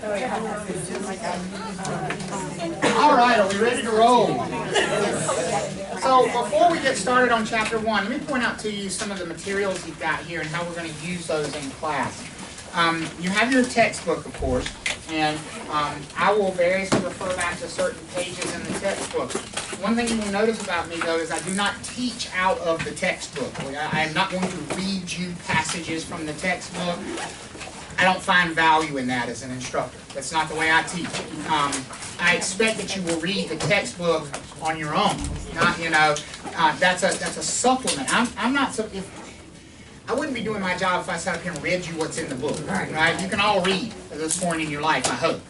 All right, are we ready to roll? So before we get started on chapter 1, let me point out to you some of the materials you've got here and how we're going to use those in class. You have your textbook, of course, and I will variously refer back to certain pages in the textbook. One thing you will notice about me, though, is I do not teach out of the textbook. I am not going to read you passages from the textbook. I don't find value in that as an instructor. That's not the way I teach. I expect that you will read the textbook on your own. Not, that's a supplement. I'm not so. I wouldn't be doing my job if I sat up here and read you what's in the book. Right? You can all read at this point in your life, I hope.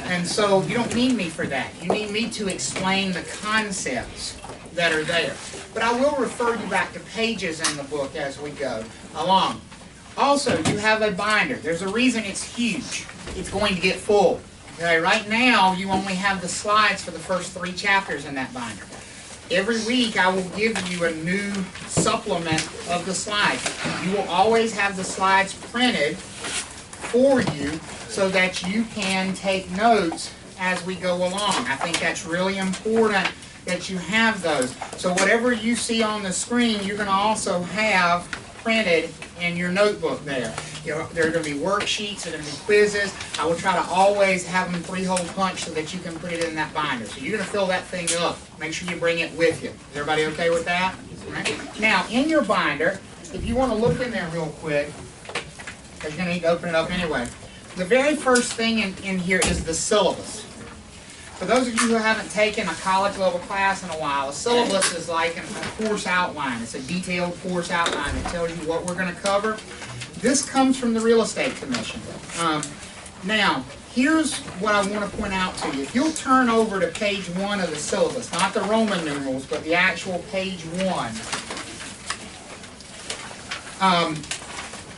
And so you don't need me for that. You need me to explain the concepts that are there. But I will refer you back to pages in the book as we go along. Also, you have a binder. There's a reason it's huge. It's going to get full. Okay, right now, you only have the slides for the first 3 chapters in that binder. Every week, I will give you a new supplement of the slides. You will always have the slides printed for you so that you can take notes as we go along. I think that's really important that you have those. So whatever you see on the screen, you're going to also have printed in your notebook there. There are going to be worksheets, there are going to be quizzes. I will try to always have them 3-hole punch so that you can put it in that binder. So you're going to fill that thing up. Make sure you bring it with you. Is everybody okay with that? Right. Now, in your binder, if you want to look in there real quick, because you're going to need to open it up anyway, the very first thing in here is the syllabus. For those of you who haven't taken a college level class in a while, a syllabus is like a course outline. It's a detailed course outline that tells you what we're going to cover. This comes from the Real Estate Commission. Now, here's what I want to point out to you. If you'll turn over to page 1 of the syllabus, not the Roman numerals, but the actual page 1.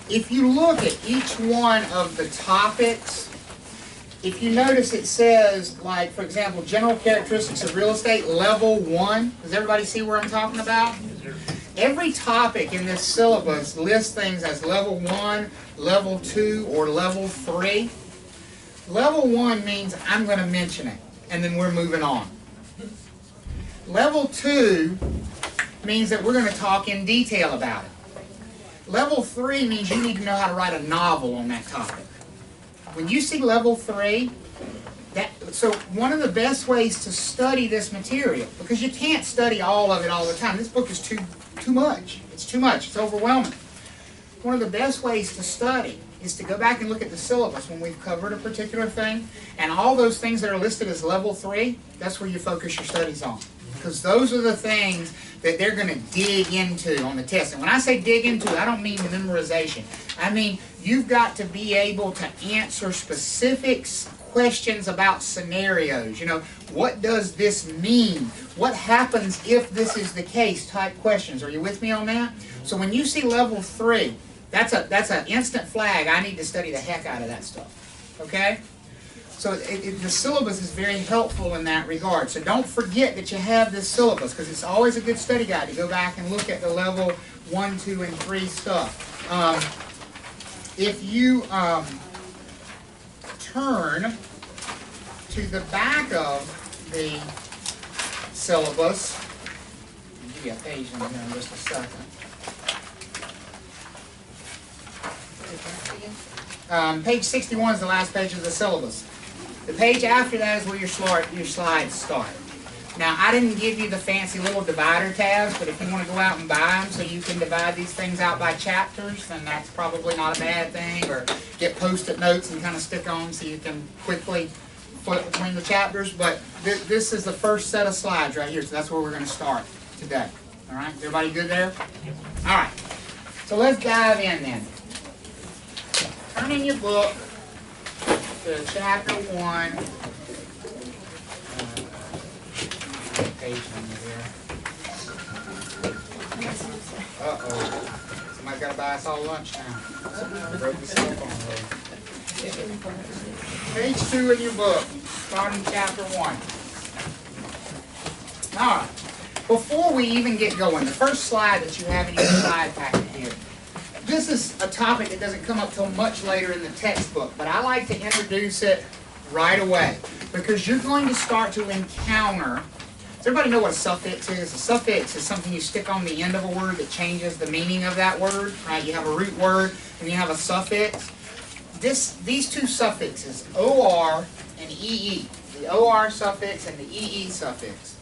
If you look at each one of the topics, if you notice it says, like, for example, general characteristics of real estate, level 1. Does everybody see where I'm talking about? Every topic in this syllabus lists things as level 1, level 2, or level 3. Level 1 means I'm going to mention it, and then we're moving on. Level 2 means that we're going to talk in detail about it. Level 3 means you need to know how to write a novel on that topic. When you see level 3, so one of the best ways to study this material, because you can't study all of it all the time. This book is too much. It's too much. It's overwhelming. One of the best ways to study is to go back and look at the syllabus when we've covered a particular thing, and all those things that are listed as level 3, that's where you focus your studies on. Because those are the things that they're going to dig into on the test. And when I say dig into, I don't mean memorization. I mean, you've got to be able to answer specific questions about scenarios. What does this mean? What happens if this is the case type questions. Are you with me on that? So when you see level 3, that's an instant flag. I need to study the heck out of that stuff. Okay? So the syllabus is very helpful in that regard. So don't forget that you have this syllabus, because it's always a good study guide to go back and look at the level 1, 2, and 3 stuff. If you turn to the back of the syllabus, I'll give you a page number here in just a second. Page 61 is the last page of the syllabus. The page after that is where your slides start. Now, I didn't give you the fancy little divider tabs, but if you want to go out and buy them so you can divide these things out by chapters, then that's probably not a bad thing. Or get Post-it notes and kind of stick on so you can quickly flip between the chapters. But this is the first set of slides right here, so that's where we're going to start today. All right? Everybody good there? All right. So let's dive in then. Turn in your book to chapter 1. Page number here. Uh-oh. Somebody got to buy us all lunch now. Broke the cell phone load. Page 2 in your book, starting chapter 1. All right. Before we even get going, the first slide that you have in your slide packet here, this is a topic that doesn't come up till much later in the textbook, but I like to introduce it right away because you're going to start to encounter. Does everybody know what a suffix is? A suffix is something you stick on the end of a word that changes the meaning of that word, right? You have a root word and you have a suffix. These two suffixes, OR and EE, the OR suffix and the EE suffix,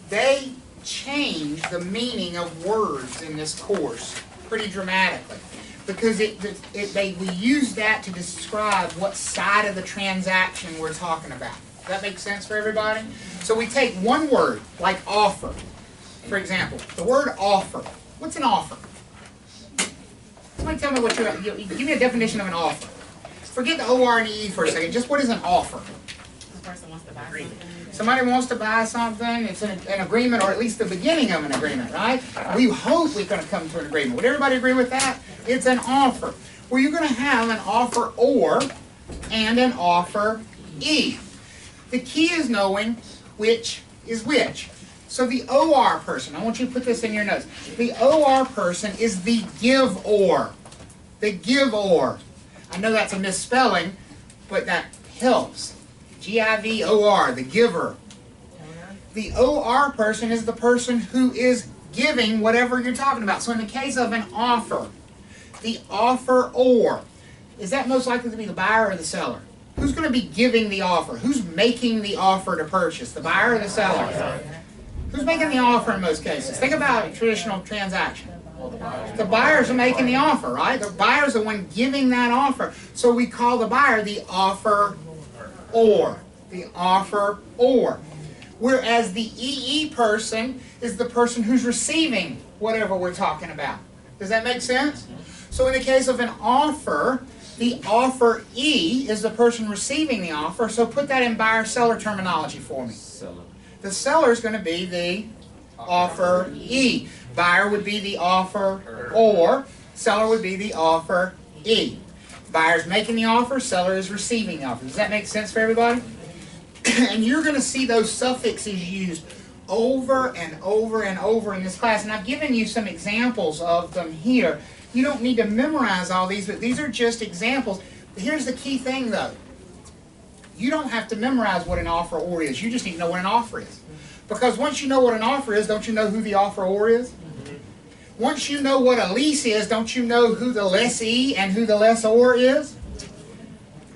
they change the meaning of words in this course pretty dramatically because we use that to describe what side of the transaction we're talking about. Does that make sense for everybody? So we take one word, like offer, for example. The word offer. What's an offer? Somebody tell me give me a definition of an offer. Forget the OR and EE for a second. Just what is an offer? The person wants to buy something. Somebody wants to buy something. It's an agreement, or at least the beginning of an agreement, right? We hope we're going to come to an agreement. Would everybody agree with that? It's an offer. Well, you're going to have an offer or and an offer E. The key is knowing which is which. So the OR person, I want you to put this in your notes. The OR person is the give-or. The give-or. I know that's a misspelling, but that helps. G-I-V-O-R, the giver. The OR person is the person who is giving whatever you're talking about. So in the case of an offer, the offer-or, is that most likely to be the buyer or the seller? Who's going to be giving the offer? Who's making the offer to purchase? The buyer or the seller? Who's making the offer in most cases? Think about a traditional transaction. The buyers are making the offer, right? The buyer's the one giving that offer. So we call the buyer the offer-or. The offer-or. Whereas the EE person is the person who's receiving whatever we're talking about. Does that make sense? So in the case of an offer, the offer-E is the person receiving the offer. So put that in buyer-seller terminology for me. The seller is going to be the offer-E. Buyer would be the offer-or. Seller would be the offer-E. Buyer's making the offer. Seller is receiving the offer. Does that make sense for everybody? And you're going to see those suffixes used over and over and over in this class. And I've given you some examples of them here. You don't need to memorize all these, but these are just examples. Here's the key thing, though. You don't have to memorize what an offer-or is. You just need to know what an offer is. Because once you know what an offer is, don't you know who the offer-or is? Once you know what a lease is, don't you know who the lessee and who the lessor is?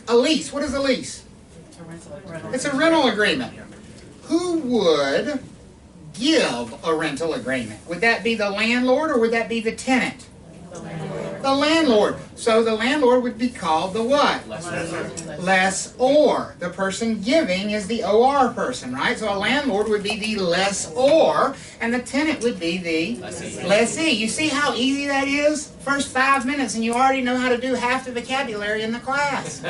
A lease. What is a lease? It's a rental agreement. Who would give a rental agreement? Would that be the landlord or would that be the tenant? The landlord. So the landlord would be called the what? Lessor. The person giving is the OR person, right? So a landlord would be the lessor, and the tenant would be the lessee. You see how easy that is? First 5 minutes, and you already know how to do half the vocabulary in the class.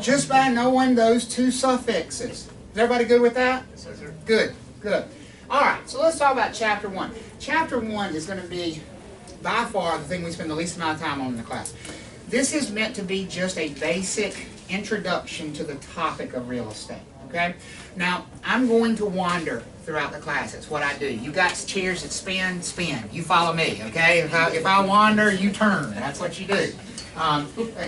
Just by knowing those two suffixes. Is everybody good with that? Yes, sir. Good, good. All right, so let's talk about Chapter 1. Chapter 1 is going to be by far the thing we spend the least amount of time on in the class. This is meant to be just a basic introduction to the topic of real estate, okay? Now, I'm going to wander throughout the class. That's what I do. You got chairs that spin, spin. You follow me, okay? If I wander, you turn. That's what you do.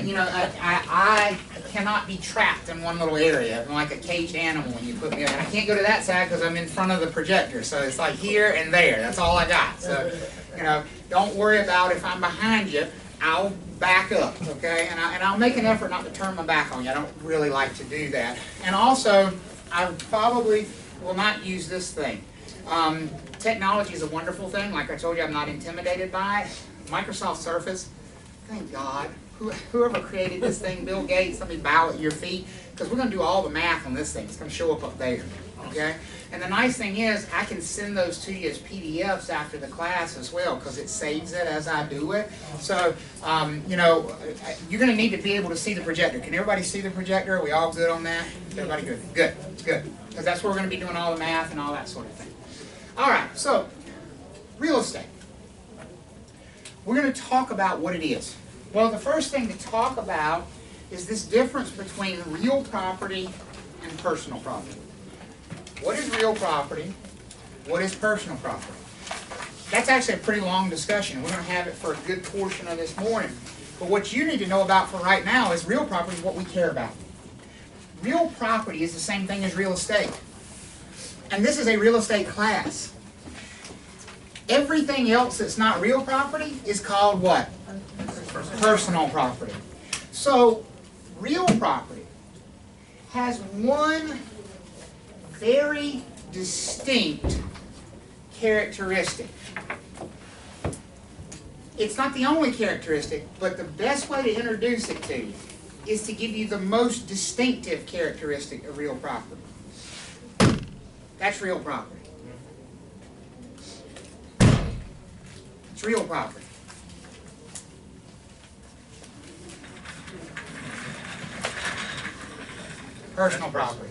You know, I cannot be trapped in one little area. I'm like a caged animal when you put me in. I can't go to that side because I'm in front of the projector. So it's like here and there. That's all I got. So, you know, don't worry about if I'm behind you. I'll back up, okay? And I'll make an effort not to turn my back on you. I don't really like to do that. And also, I probably will not use this thing. Technology is a wonderful thing. Like I told you, I'm not intimidated by it. Microsoft Surface, thank God. Whoever created this thing, Bill Gates, let me bow at your feet, because we're going to do all the math on this thing. It's going to show up there, okay? And the nice thing is, I can send those to you as PDFs after the class as well, because it saves it as I do it. So, you know, you're going to need to be able to see the projector. Can everybody see the projector? Are we all good on that? Everybody good? Good, good. Because that's where we're going to be doing all the math and all that sort of thing. All right, so, real estate. We're going to talk about what it is. Well, the first thing to talk about is this difference between real property and personal property. What is real property? What is personal property? That's actually a pretty long discussion. We're going to have it for a good portion of this morning. But what you need to know about for right now is real property is what we care about. Real property is the same thing as real estate. And this is a real estate class. Everything else that's not real property is called what? Personal property. So, real property has one very distinct characteristic. It's not the only characteristic, but the best way to introduce it to you is to give you the most distinctive characteristic of real property. That's real property. It's real property. Personal property.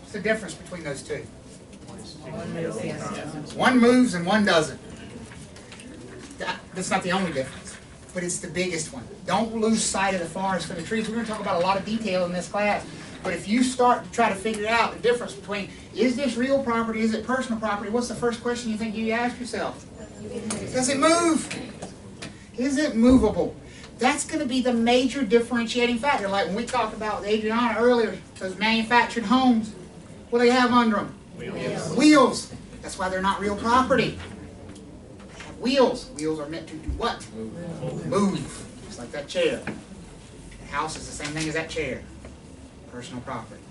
What's the difference between those two? One moves and one doesn't. That's not the only difference, but it's the biggest one. Don't lose sight of the forest for the trees. We're going to talk about a lot of detail in this class, but if you start to try to figure out the difference between, is this real property, is it personal property, what's the first question you think you ask yourself? Does it move? Is it movable? That's going to be the major differentiating factor. Like when we talked about Adriana earlier, those manufactured homes, what do they have under them? Wheels. Wheels. That's why they're not real property. They have wheels. Wheels are meant to do what? Move. Just like that chair. The house is the same thing as that chair. Personal property.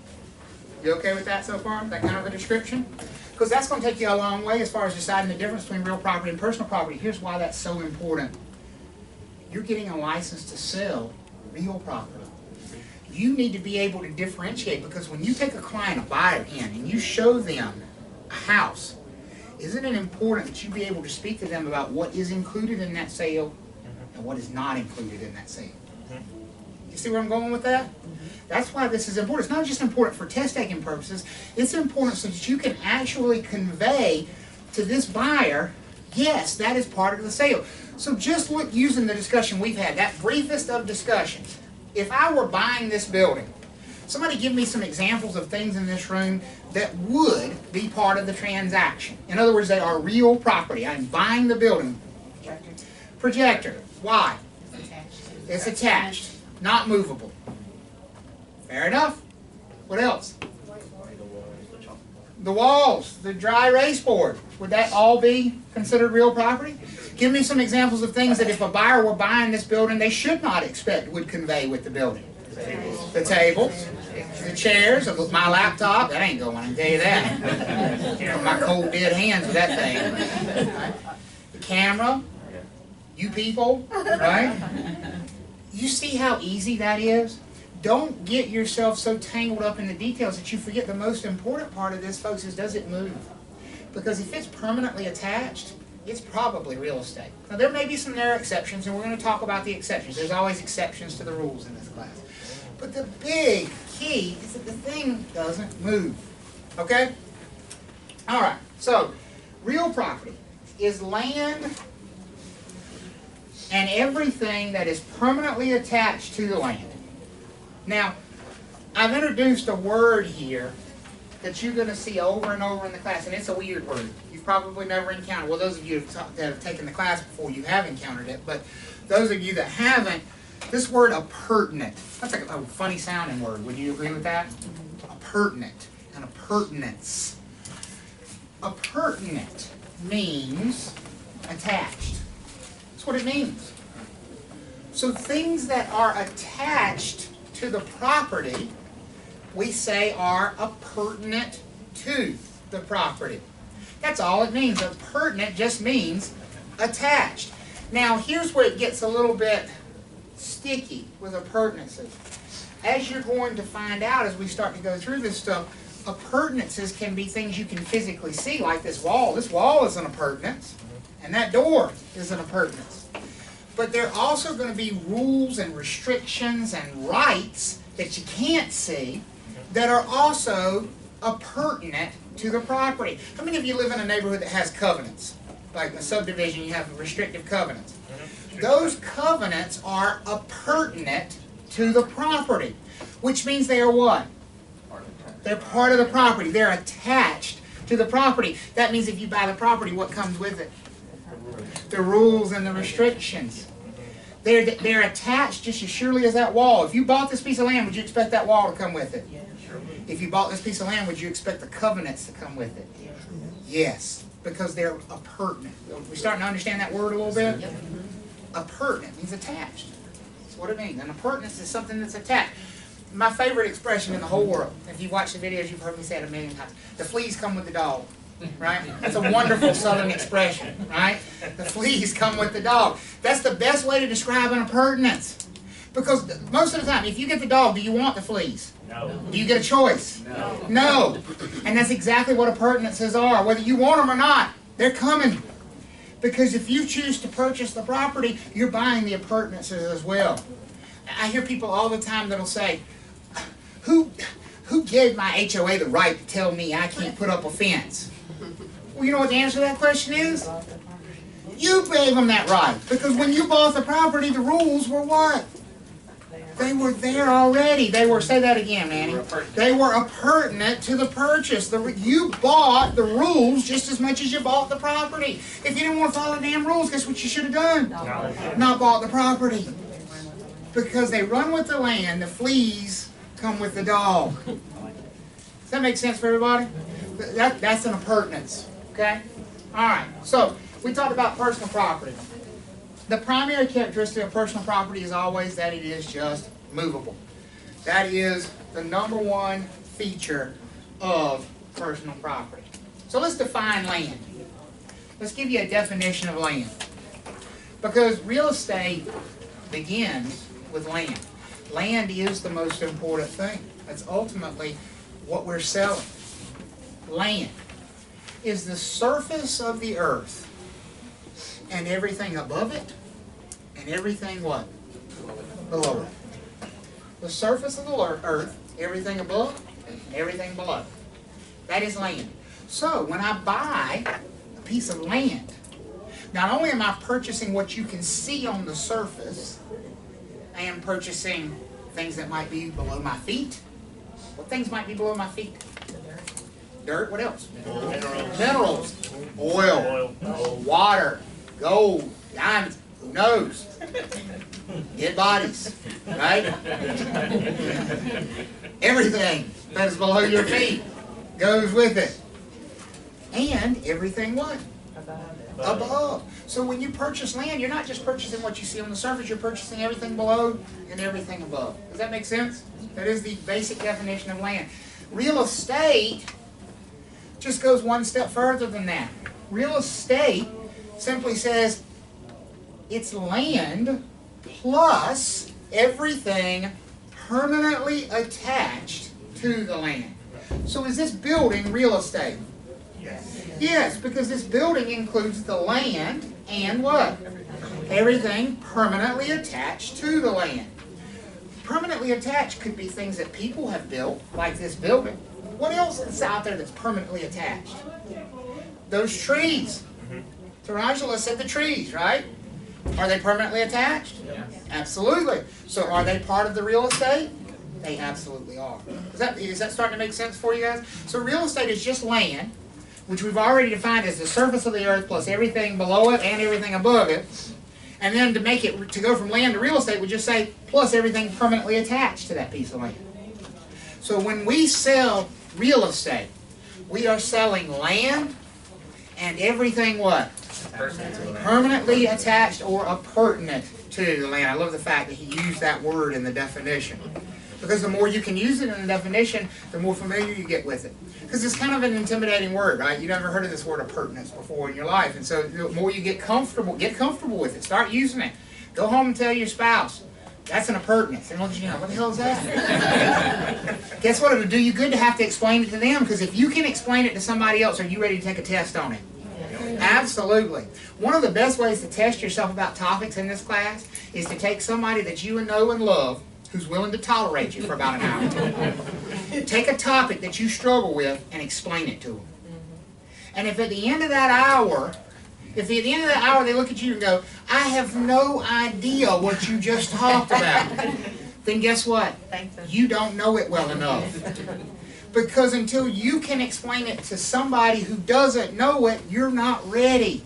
You okay with that so far? That kind of a description? Because that's going to take you a long way as far as deciding the difference between real property and personal property. Here's why that's so important. You're getting a license to sell real property. You need to be able to differentiate, because when you take a client, a buyer in, and you show them a house, isn't it important that you be able to speak to them about what is included in that sale and what is not included in that sale? You see where I'm going with that? That's why this is important. It's not just important for test taking purposes. It's important so that you can actually convey to this buyer, yes, that is part of the sale. So just look, using the discussion we've had, that briefest of discussions. If I were buying this building, somebody give me some examples of things in this room that would be part of the transaction. In other words, they are real property. I'm buying the building. Projector. Why? It's attached. Not movable. Fair enough. What else? The walls, the dry erase board. Would that all be considered real property? Give me some examples of things that if a buyer were buying this building, they should not expect would convey with the building. The tables, the chairs, my laptop. That ain't going, I can tell you that. My cold dead hands with that thing. The camera, you people, right? You see how easy that is? Don't get yourself so tangled up in the details that you forget the most important part of this, folks, is does it move? Because if it's permanently attached, it's probably real estate. Now, there may be some narrow exceptions, and we're going to talk about the exceptions. There's always exceptions to the rules in this class. But the big key is that the thing doesn't move. Okay? All right. So, real property is land and everything that is permanently attached to the land. Now, I've introduced a word here that you're going to see over and over in the class, and it's a weird word. You've probably never encountered. Well, those of you that have taken the class before, you have encountered it, but those of you that haven't, this word appurtenant, that's like a funny sounding word. Would you agree with that? Appurtenant and appurtenance. Appurtenant means attached. That's what it means. So things that are attached to the property, we say are appurtenant to the property. That's all it means. Appurtenant just means attached. Now, here's where it gets a little bit sticky with appurtenances. As you're going to find out as we start to go through this stuff, appurtenances can be things you can physically see, like this wall. This wall is an appurtenance, and that door is an appurtenance. But there are also going to be rules and restrictions and rights that you can't see that are also appurtenant to the property. How many of you live in a neighborhood that has covenants? Like a subdivision, you have restrictive covenants. Those covenants are appurtenant to the property, which means they are what? They're part of the property. They're attached to the property. That means if you buy the property, what comes with it? The rules and the restrictions. They're attached just as surely as that wall. If you bought this piece of land, would you expect that wall to come with it? If you bought this piece of land, would you expect the covenants to come with it? Yes, because they're appurtenant. We're starting to understand that word a little bit? Appurtenant means attached. That's what it means. An appurtenance is something that's attached. My favorite expression in the whole world, if you've watched the videos, you've heard me say it a million times. The fleas come with the dog. Right? That's a wonderful southern expression, right? The fleas come with the dog. That's the best way to describe an appurtenance. Because most of the time, if you get the dog, do you want the fleas? No. Do you get a choice? No. No. And that's exactly what appurtenances are. Whether you want them or not, they're coming. Because if you choose to purchase the property, you're buying the appurtenances as well. I hear people all the time that'll say, who gave my HOA the right to tell me I can't put up a fence? Well, you know what the answer to that question is? You gave them that right. Because when you bought the property, the rules were what? They were there already. They were, say that again, Manny. They were appurtenant to the purchase. You bought the rules just as much as you bought the property. If you didn't want to follow the damn rules, guess what you should have done? Not bought the property. Because they run with the land, the fleas come with the dog. Does that make sense for everybody? That's an appurtenance. Okay? Alright, so we talked about personal property. The primary characteristic of personal property is always that it is just movable. That is the #1 feature of personal property. So let's define land. Let's give you a definition of land. Because real estate begins with land. Land is the most important thing. That's ultimately what we're selling. Land is the surface of the earth and everything above it and everything what? Below it. The surface of the earth, everything above and everything below. That is land. So when I buy a piece of land, not only am I purchasing what you can see on the surface, I am purchasing things that might be below my feet. What things might be below my feet? Dirt. What else? Minerals. Oil. Water. Gold. Diamonds. Who knows? Dead bodies. Right? Everything that is below your feet goes with it. And everything what? Above. So when you purchase land, you're not just purchasing what you see on the surface, you're purchasing everything below and everything above. Does that make sense? That is the basic definition of land. Real estate just goes one step further than that. Real estate simply says it's land plus everything permanently attached to the land. So is this building real estate? Yes, because this building includes the land and what? Everything permanently attached to the land. Permanently attached could be things that people have built, like this building. What else is out there that's permanently attached? Those trees. Tarantula said the trees, right? Are they permanently attached? Yes. Absolutely. So are they part of the real estate? They absolutely are. Is that starting to make sense for you guys? So real estate is just land, which we've already defined as the surface of the earth plus everything below it and everything above it. And then to make it, to go from land to real estate, we just say plus everything permanently attached to that piece of land. So when we sell real estate, we are selling land and everything what? Permanently attached or appurtenant to the land. I love the fact that he used that word in the definition. Because the more you can use it in the definition, the more familiar you get with it. Because it's kind of an intimidating word, right? You've never heard of this word appurtenance before in your life. And so the more you get comfortable with it. Start using it. Go home and tell your spouse, that's an appurtenance. And look at you, what the hell is that? Guess what? It would do you good to have to explain it to them. Because if you can explain it to somebody else, are you ready to take a test on it? Absolutely. One of the best ways to test yourself about topics in this class is to take somebody that you know and love who's willing to tolerate you for about an hour. Take a topic that you struggle with and explain it to them. And if at the end of that hour, they look at you and go, I have no idea what you just talked about, then guess what? You don't know it well enough. Because until you can explain it to somebody who doesn't know it, you're not ready.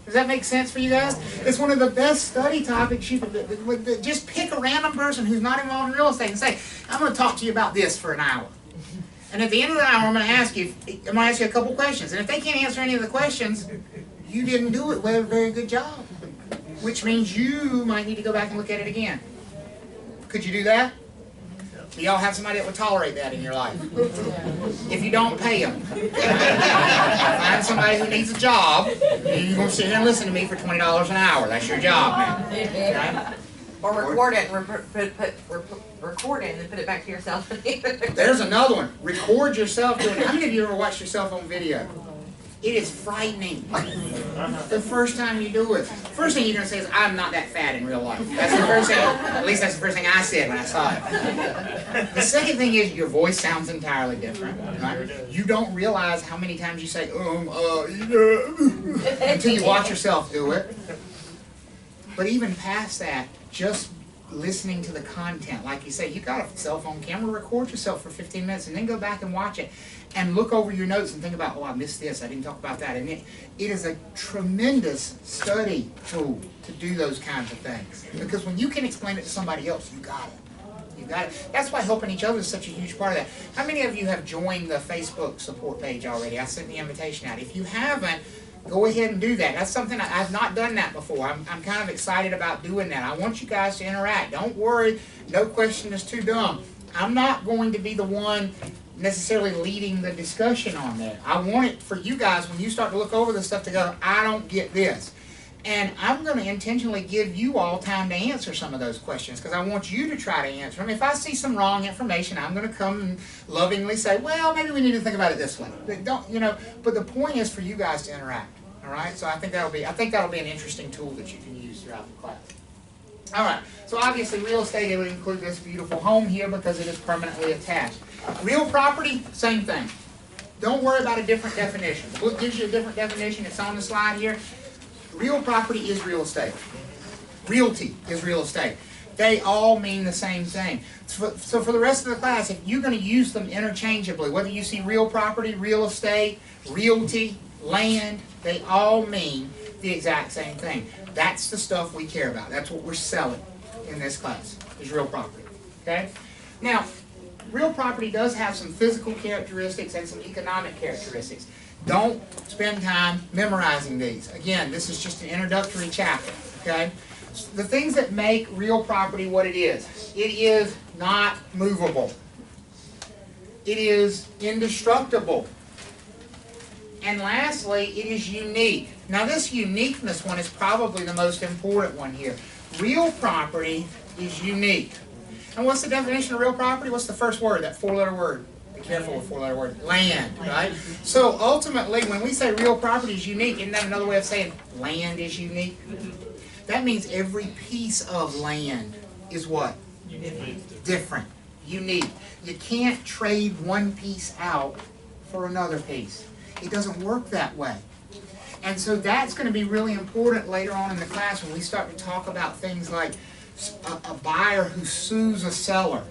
Does that make sense for you guys? It's one of the best study topics. You could just pick a random person who's not involved in real estate and say, I'm going to talk to you about this for an hour. And at the end of the hour, I'm going to ask you a couple questions. And if they can't answer any of the questions, you didn't do it with a very good job. Which means you might need to go back and look at it again. Could you do that? Do y'all have somebody that would tolerate that in your life? If you don't pay them. Find somebody who needs a job, and you're going to sit here and listen to me for $20 an hour. That's your job, man. Okay? Or record it and record it and then put it back to yourself. There's another one. Record yourself doing it. How many of you ever watched yourself on video? It is frightening. The first time you do it. First thing you're going to say is, I'm not that fat in real life. That's the first thing, at least that's the first thing I said when I saw it. The second thing is your voice sounds entirely different. Right? You don't realize how many times you say, until you watch yourself do it. But even past that, just listening to the content, like you say, you got a cell phone camera, record yourself for 15 minutes and then go back and watch it and look over your notes and think about, oh, I missed this, I didn't talk about that. And it is a tremendous study tool to do those kinds of things. Because when you can explain it to somebody else, you got it. You got it. That's why helping each other is such a huge part of that. How many of you have joined the Facebook support page already? I sent the invitation out. If you haven't, go ahead and do that. That's something I've not done that before. I'm kind of excited about doing that. I want you guys to interact. Don't worry. No question is too dumb. I'm not going to be the one necessarily leading the discussion on that. I want it for you guys, when you start to look over this stuff, to go, I don't get this. And I'm going to intentionally give you all time to answer some of those questions, because I want you to try to answer them. If I see some wrong information, I'm going to come and lovingly say, well, maybe we need to think about it this way. But the point is for you guys to interact. All right? So I think that'll be an interesting tool that you can use throughout the class. All right. So obviously real estate, it would include this beautiful home here because it is permanently attached. Real property, same thing. Don't worry about a different definition. The book gives you a different definition. It's on the slide here. Real property is real estate. Realty is real estate. They all mean the same thing. So for the rest of the class, if you're going to use them interchangeably, whether you see real property, real estate, realty, land, they all mean the exact same thing. That's the stuff we care about. That's what we're selling in this class, is real property. Okay? Now, real property does have some physical characteristics and some economic characteristics. Don't spend time memorizing these. Again, this is just an introductory chapter. Okay? The things that make real property what it is not movable. It is indestructible. And lastly, it is unique. Now this uniqueness one is probably the most important one here. Real property is unique. And what's the definition of real property? What's the first word, that four-letter word? Be careful with four-letter word. Land, right? So ultimately, when we say real property is unique, isn't that another way of saying land is unique? That means every piece of land is what? Unique. Different. Unique. You can't trade one piece out for another piece. It doesn't work that way. And so that's going to be really important later on in the class when we start to talk about things like a buyer who sues a seller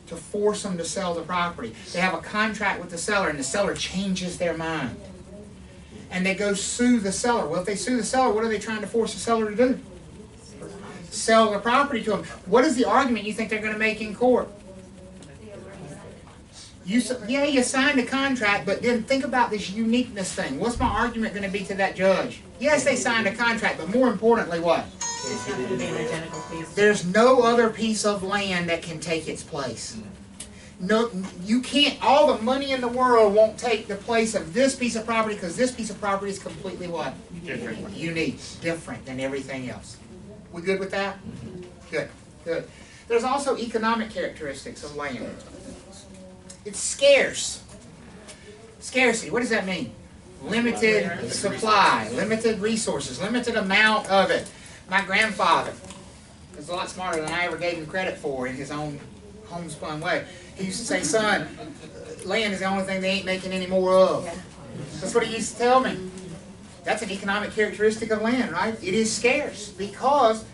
to force them to sell the property. They have a contract with the seller and the seller changes their mind. And they go sue the seller. Well, if they sue the seller, what are they trying to force the seller to do? Sell the property to them. What is the argument you think they're going to make in court? You signed a contract, but then think about this uniqueness thing. What's my argument going to be to that judge? Yes, they signed a contract, but more importantly, what? There's no other piece of land that can take its place. No, you can't. All the money in the world won't take the place of this piece of property, because this piece of property is completely what? Different. Unique. Different than everything else. We good with that? Good. Good. There's also economic characteristics of land. It's scarce. Scarcity, what does that mean? Limited supply, limited resources, limited amount of it. My grandfather was a lot smarter than I ever gave him credit for in his own homespun way. He used to say, son, land is the only thing they ain't making any more of. That's what he used to tell me. That's an economic characteristic of land, right? It is scarce because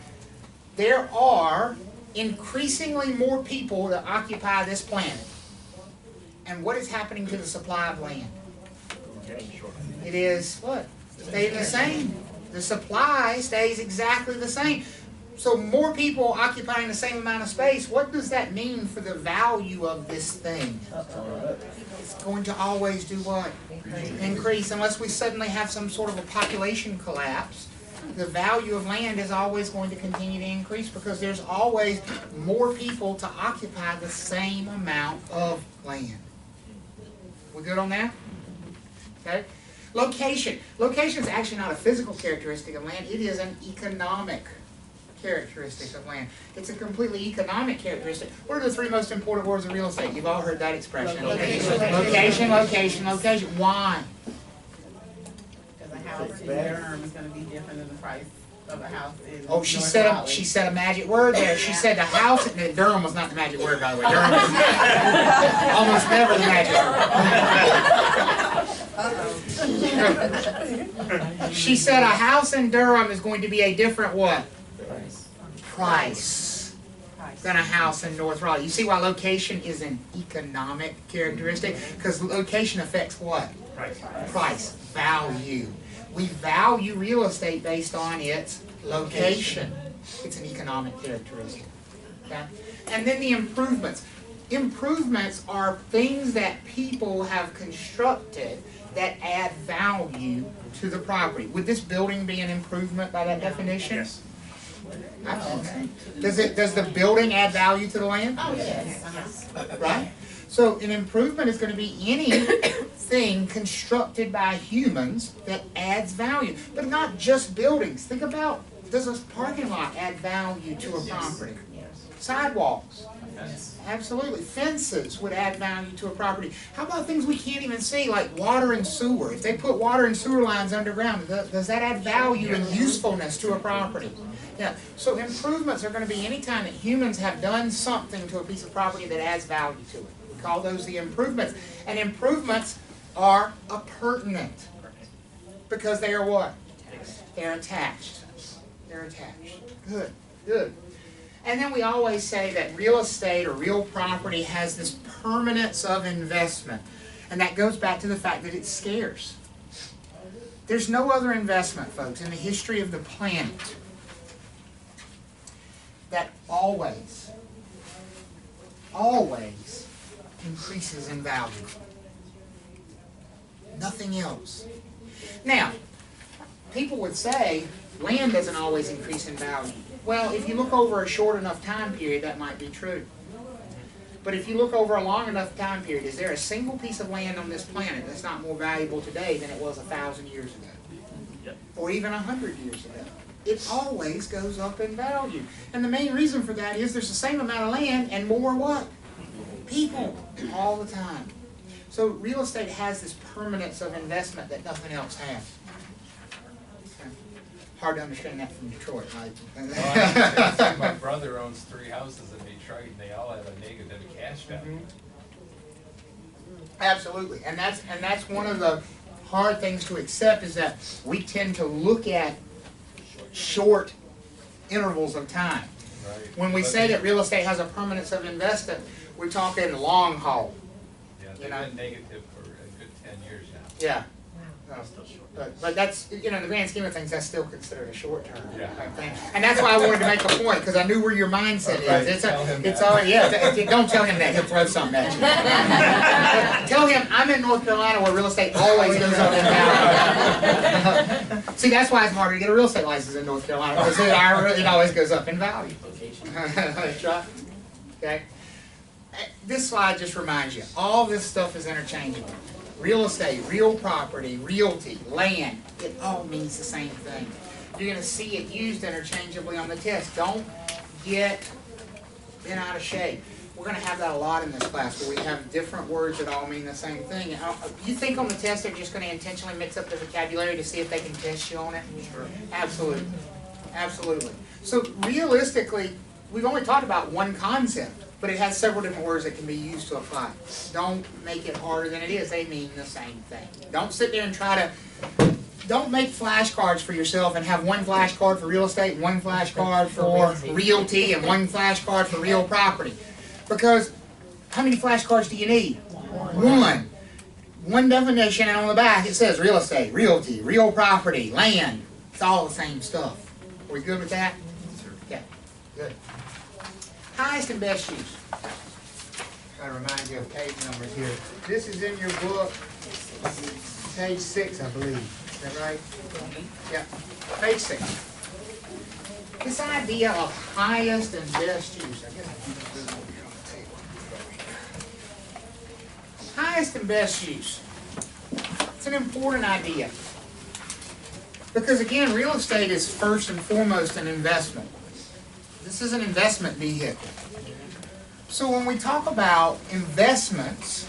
there are increasingly more people that occupy this planet. And what is happening to the supply of land? It is what? Staying the same. The supply stays exactly the same. So more people occupying the same amount of space, what does that mean for the value of this thing? It's going to always do what? Increase. Unless we suddenly have some sort of a population collapse, the value of land is always going to continue to increase because there's always more people to occupy the same amount of land. We good on that? Okay. Location. Location is actually not a physical characteristic of land. It is an economic characteristic of land. It's a completely economic characteristic. What are the three most important words of real estate? You've all heard that expression. Location, location, location. Why? Because a house in Durham is going to be different than the price of a house in Oh, she said a magic word there. She said the house. Durham was not the magic word, by the way. Durham is almost never the magic word. She said a house in Durham is going to be a different what? Price than a house in North Raleigh. You see why location is an economic characteristic? Because location affects what? Price. Value. We value real estate based on its location. It's an economic characteristic. Okay? And then the improvements. Improvements are things that people have constructed that add value to the property. Would this building be an improvement by that definition? Yes. I think so. Does the building add value to the land? Oh, yes. Right? So an improvement is going to be anything constructed by humans that adds value. But not just buildings. Think about, does a parking lot add value to a property? Sidewalks. Absolutely. Fences would add value to a property. How about things we can't even see, like water and sewer? If they put water and sewer lines underground, does that add value and usefulness to a property? Yeah. So improvements are going to be any time that humans have done something to a piece of property that adds value to it. We call those the improvements. And improvements are appurtenant. Because they are what? They're attached. They're attached. Good. Good. And then we always say that real estate or real property has this permanence of investment. And that goes back to the fact that it's scarce. There's no other investment, folks, in the history of the planet that always increases in value. Nothing else. Now, people would say land doesn't always increase in value. Well, if you look over a short enough time period, that might be true. But if you look over a long enough time period, is there a single piece of land on this planet that's not more valuable today than it was 1,000 years ago? Yep. Or even 100 years ago? It always goes up in value. And the main reason for that is there's the same amount of land and more what? People all the time. So real estate has this permanence of investment that nothing else has. Hard to understand that from Detroit, right? Well, my brother owns 3 houses in Detroit, and they all have a negative cash value. Absolutely, and that's one of the hard things to accept is that we tend to look at short intervals of time. Right. When we say that real estate has a permanence of investment, we're talking long haul. Yeah, they've been negative for a good 10 years now. Yeah. But that's, in the grand scheme of things, that's still considered a short term thing. And that's why I wanted to make a point, because I knew where your mindset is. Don't tell him that, he'll throw something at you. Tell him, I'm in North Carolina where real estate always goes up and down. See, that's why it's harder to get a real estate license in North Carolina, because it always goes up in value. That's right. Okay. This slide just reminds you, all this stuff is interchangeable. Real estate, real property, realty, land, it all means the same thing. You're going to see it used interchangeably on the test. Don't get bent out of shape. We're going to have that a lot in this class where we have different words that all mean the same thing. You think on the test they're just going to intentionally mix up the vocabulary to see if they can test you on it? Sure. Absolutely. Absolutely. So realistically, we've only talked about one concept, but it has several different words that can be used to apply. Don't make it harder than it is. They mean the same thing. Don't sit there and don't make flashcards for yourself and have one flashcard for real estate, one flashcard for realty, and one flashcard for real property. Because how many flashcards do you need? One. One definition, and on the back it says real estate, realty, real property, land. It's all the same stuff. Are we good with that? Okay, good. Highest and best use. Try to remind you of page numbers here. This is in your book, page 6, I believe. Is that right? Yeah, page 6. This idea of highest and best use. I guess I can just do it on the table. Highest and best use. It's an important idea. Because again, real estate is first and foremost an investment. This is an investment vehicle. So when we talk about investments,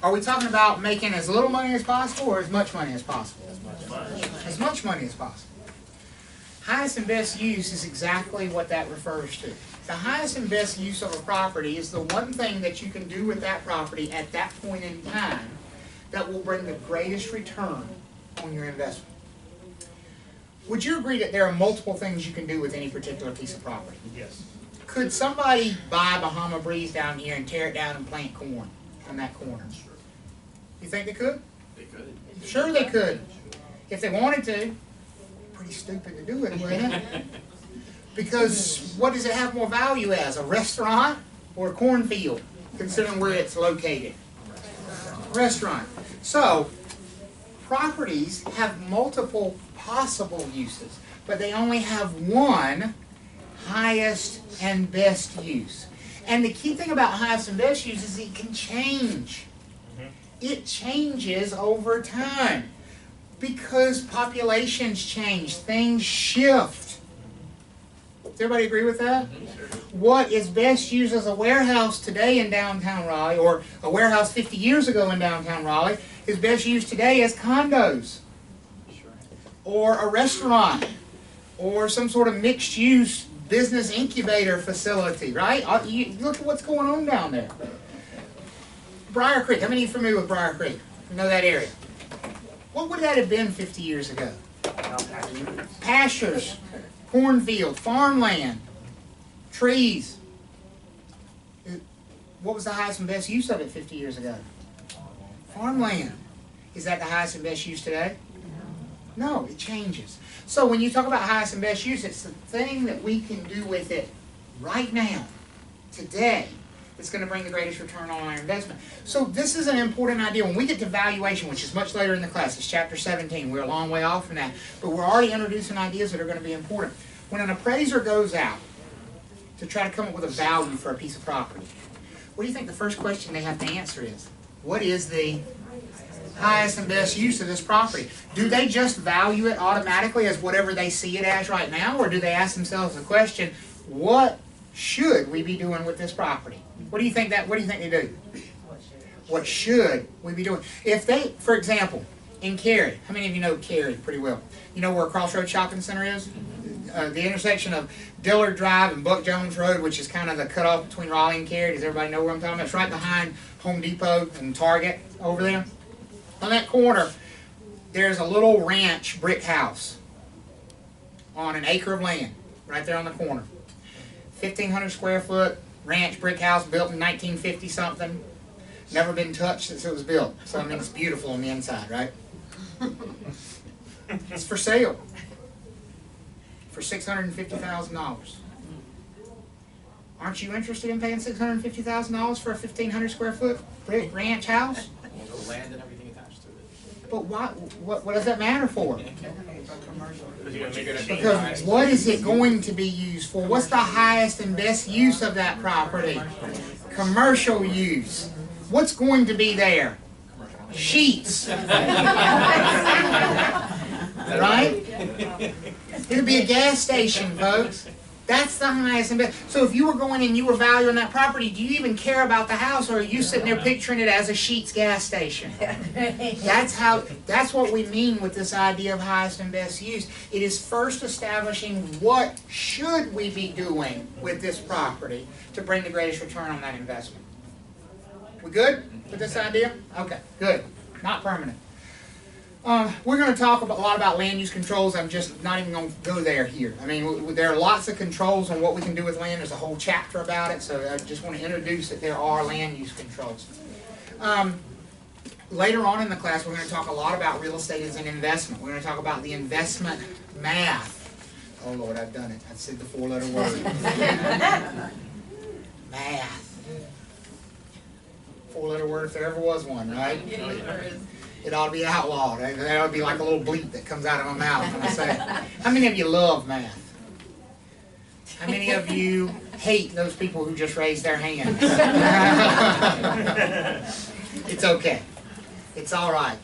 are we talking about making as little money as possible or as much money as possible? As much money as possible. Highest and best use is exactly what that refers to. The highest and best use of a property is the one thing that you can do with that property at that point in time that will bring the greatest return on your investment. Would you agree that there are multiple things you can do with any particular piece of property? Yes. Could somebody buy Bahama Breeze down here and tear it down and plant corn on that corner? Sure. You think they could? They could. Sure they could. If they wanted to. Pretty stupid to do it, wouldn't it? Because what does it have more value as? A restaurant or a cornfield, considering where it's located? Restaurant. So, properties have multiple possible uses, but they only have one highest and best use. And the key thing about highest and best use is it can change. It changes over time. Because populations change, things shift. Does everybody agree with that? What is best used as a warehouse today in downtown Raleigh, or a warehouse 50 years ago in downtown Raleigh, is best used today as condos, or a restaurant, or some sort of mixed-use business incubator facility, right? You look at what's going on down there. Briar Creek, how many of you are familiar with Briar Creek? You know that area? What would that have been 50 years ago? Pastures, cornfield, farmland, trees. What was the highest and best use of it 50 years ago? Farmland. Is that the highest and best use today? No, it changes. So when you talk about highest and best use, it's the thing that we can do with it right now, today, that's going to bring the greatest return on our investment. So this is an important idea. When we get to valuation, which is much later in the class, it's chapter 17. We're a long way off from that. But we're already introducing ideas that are going to be important. When an appraiser goes out to try to come up with a value for a piece of property, what do you think the first question they have to answer is? What is the highest and best use of this property? Do they just value it automatically as whatever they see it as right now? Or do they ask themselves the question, what should we be doing with this property? What do you think they do? What should we be doing? If they, for example, in Cary, how many of you know Cary pretty well? You know where Crossroads Shopping Center is? The intersection of Dillard Drive and Buck Jones Road, which is kind of the cutoff between Raleigh and Cary. Does everybody know where I'm talking about? It's right behind Home Depot and Target over there. On that corner, there's a little ranch brick house on an acre of land right there on the corner. 1,500 square foot ranch brick house built in 1950 something. Never been touched since it was built. So I mean, it's beautiful on the inside, right? It's for sale for $650,000. Aren't you interested in paying $650,000 for a 1,500 square foot brick ranch house? The land and everything attached to it. But why? What does that matter for? Because Because what is it going to be used for? What's the highest and best use of that property? Commercial use. What's going to be there? Sheets. Right? It'll be a gas station, folks. That's the highest and best. So if you were going and you were valuing that property, do you even care about the house, or are you sitting there picturing it as a Sheetz gas station? That's what we mean with this idea of highest and best use. It is first establishing what should we be doing with this property to bring the greatest return on that investment. We good with this idea? Okay, good. Not permanent. We're going to talk a lot about land use controls. I'm just not even going to go there here. I mean, there are lots of controls on what we can do with land. There's a whole chapter about it, so I just want to introduce that there are land use controls. Later on in the class, we're going to talk a lot about real estate as an investment. We're going to talk about the investment math. Oh, Lord, I've done it. I've said the four-letter word. Math. Four-letter word if there ever was one, right? It ought to be outlawed. That ought to be like a little bleep that comes out of my mouth when I say it. How many of you love math? How many of you hate those people who just raised their hands? It's okay. It's all right.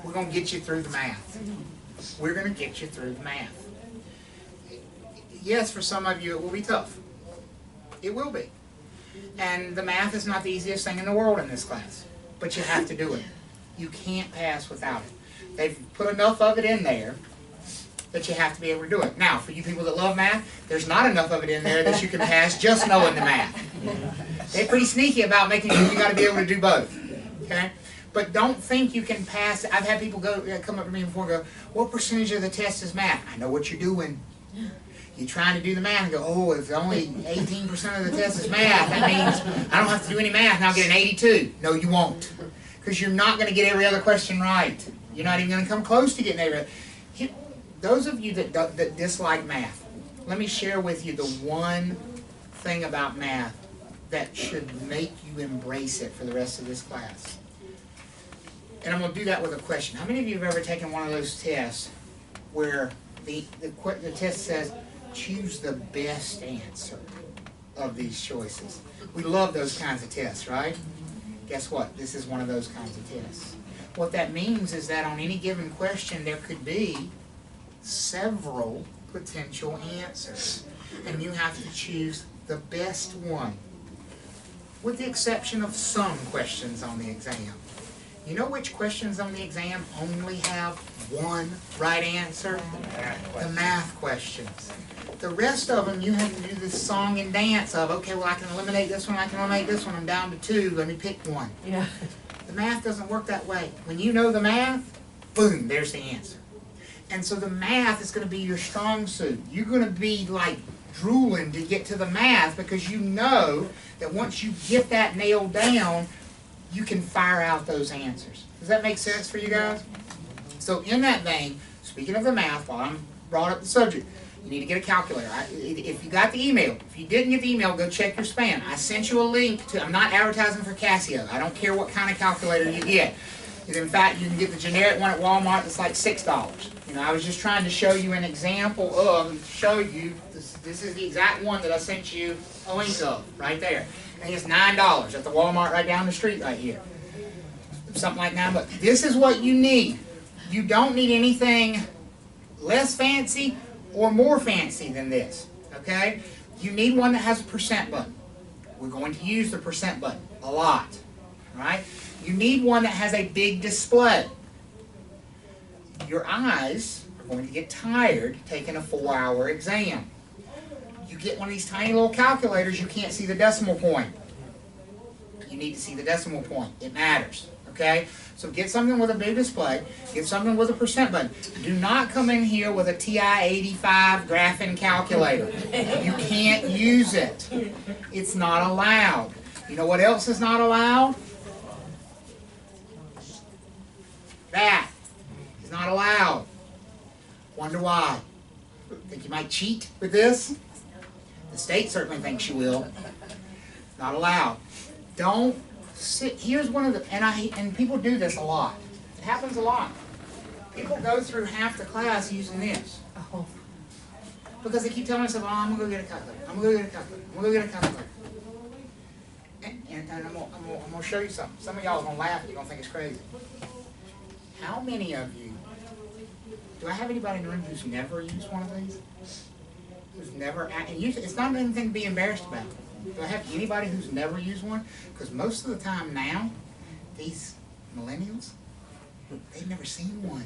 We're going to get you through the math. We're going to get you through the math. Yes, for some of you it will be tough. It will be. And the math is not the easiest thing in the world in this class. But you have to do it. You can't pass without it. They've put enough of it in there that you have to be able to do it. Now, for you people that love math, there's not enough of it in there that you can pass just knowing the math. They're pretty sneaky about making sure you got to be able to do both. Okay? But don't think you can pass. I've had people come up to me before and go, what percentage of the test is math? I know what you're doing. You're trying to do the math and go, oh, if only 18% of the test is math, that means I don't have to do any math and I'll get an 82. No, you won't. Because you're not going to get every other question right. You're not even going to come close to getting every. Those of you that dislike math, let me share with you the one thing about math that should make you embrace it for the rest of this class. And I'm going to do that with a question. How many of you have ever taken one of those tests where the test says, choose the best answer of these choices? We love those kinds of tests, right? Guess what? This is one of those kinds of tests. What that means is that on any given question there could be several potential answers. And you have to choose the best one. With the exception of some questions on the exam. You know which questions on the exam only have one right answer? The math questions. The rest of them you have to do this song and dance of, okay, well I can eliminate this one, I can eliminate this one, I'm down to two, let me pick one. Yeah. The math doesn't work that way. When you know the math, boom, there's the answer. And so the math is going to be your strong suit. You're going to be like drooling to get to the math because you know that once you get that nailed down, you can fire out those answers. Does that make sense for you guys? So in that vein, speaking of the math, while I'm brought up the subject, you need to get a calculator. If you got the email, if you didn't get the email, go check your spam. I sent you a link to, I'm not advertising for Casio. I don't care what kind of calculator you get. In fact, you can get the generic one at Walmart that's like $6. You know, I was just trying to show you an example of, show you, this is the exact one that I sent you a link of, right there. And it's $9 at the Walmart right down the street right here. Something like $9. But this is what you need. You don't need anything less fancy or more fancy than this, okay? You need one that has a percent button. We're going to use the percent button a lot, right? You need one that has a big display. Your eyes are going to get tired taking a 4-hour exam. You get one of these tiny little calculators, you can't see the decimal point. You need to see the decimal point. It matters, okay? So get something with a big display. Get something with a percent button. Do not come in here with a TI-85 graphing calculator. You can't use it. It's not allowed. You know what else is not allowed? That is not allowed. Wonder why? Think you might cheat with this? The state certainly thinks you will. Not allowed. Don't sit. Here's one of the, and people do this a lot. It happens a lot. People go through half the class using this. Because they keep telling themselves, oh, I'm going to go get a calculator. I'm going to go get a calculator. I'm going to go get a calculator. And I'm going to show you something. Some of y'all are going to laugh and you're going to think it's crazy. How many of you, do I have anybody in the room who's never used one of these? Who's never, and it's not anything to be embarrassed about. Do I have anybody who's never used one? Because most of the time now, these millennials, they've never seen one.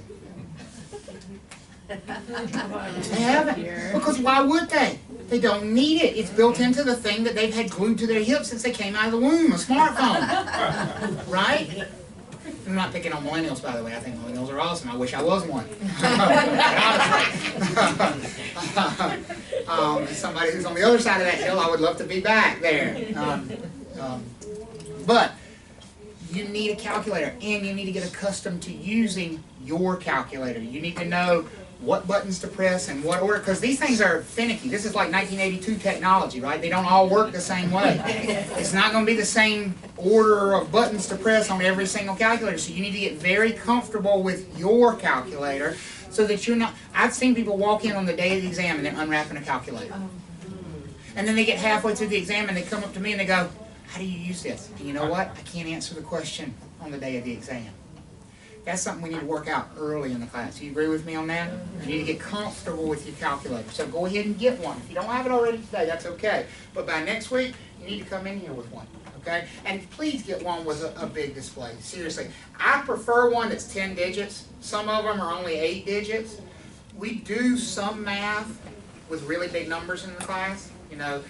They haven't. Because why would they? They don't need it. It's built into the thing that they've had glued to their hips since they came out of the womb, a smartphone. Right? I'm not picking on millennials, by the way. I think millennials are awesome. I wish I was one. As somebody who's on the other side of that hill, I would love to be back there. But you need a calculator, and you need to get accustomed to using your calculator. You need to know what buttons to press and what order, because these things are finicky. This is like 1982 technology, right? They don't all work the same way. It's not going to be the same order of buttons to press on every single calculator, so you need to get very comfortable with your calculator so that you're not... I've seen people walk in on the day of the exam and they're unwrapping a calculator. And then they get halfway through the exam and they come up to me and they go, how do you use this? And you know what? I can't answer the question on the day of the exam. That's something we need to work out early in the class. Do you agree with me on that? You need to get comfortable with your calculator. So go ahead and get one. If you don't have it already today, that's okay. But by next week, you need to come in here with one. Okay? And please get one with a big display. Seriously. I prefer one that's 10 digits. Some of them are only 8 digits. We do some math with really big numbers in the class. You know,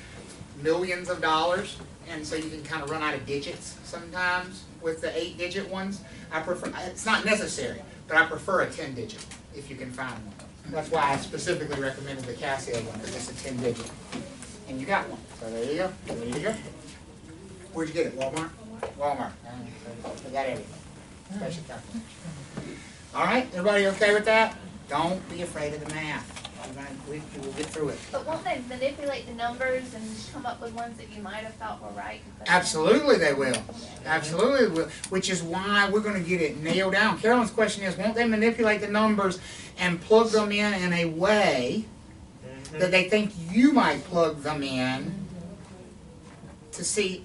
millions of dollars. And so you can kind of run out of digits sometimes with the 8-digit ones. I prefer, it's not necessary, but I prefer a 10-digit if you can find one. That's why I specifically recommended the Casio one, because it's a 10-digit. And you got one. So there you go. There you go. Where'd you get it? Walmart? Walmart. They got everything. Special calculator. All right, everybody okay with that? Don't be afraid of the math. We'll get through it. But won't they manipulate the numbers and come up with ones that you might have thought were right? Absolutely they will. Absolutely they will. Which is why we're going to get it nailed down. Carolyn's question is, won't they manipulate the numbers and plug them in a way that they think you might plug them in to see?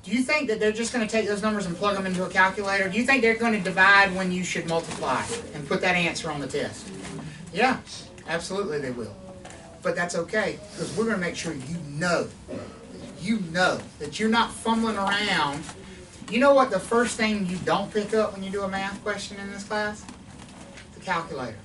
Do you think that they're just going to take those numbers and plug them into a calculator? Do you think they're going to divide when you should multiply and put that answer on the test? Yeah. Absolutely they will. But that's okay, because we're going to make sure you know that you're not fumbling around. You know what the first thing you don't pick up when you do a math question in this class? The calculator.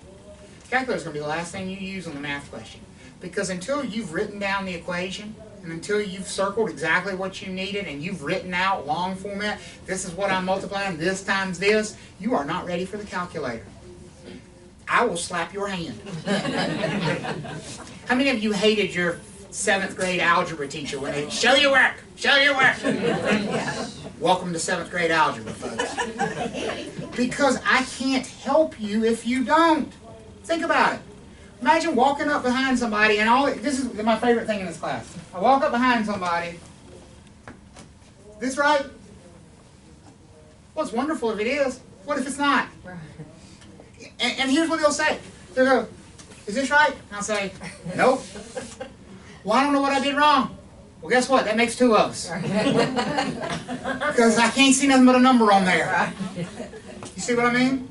The calculator is going to be the last thing you use on the math question. Because until you've written down the equation, and until you've circled exactly what you needed, and you've written out long format, this is what I'm multiplying, this times this, you are not ready for the calculator. I will slap your hand. How many of you hated your 7th grade algebra teacher when they show your work, show your work? Welcome to 7th grade algebra, folks. Because I can't help you if you don't. Think about it. Imagine walking up behind somebody and this is my favorite thing in this class. I walk up behind somebody. This right? Well, it's wonderful if it is. What if it's not? And here's what they'll say. They'll go, is this right? And I'll say, nope. Well, I don't know what I did wrong. Well, guess what? That makes 2 of us. Because I can't see nothing but a number on there. You see what I mean?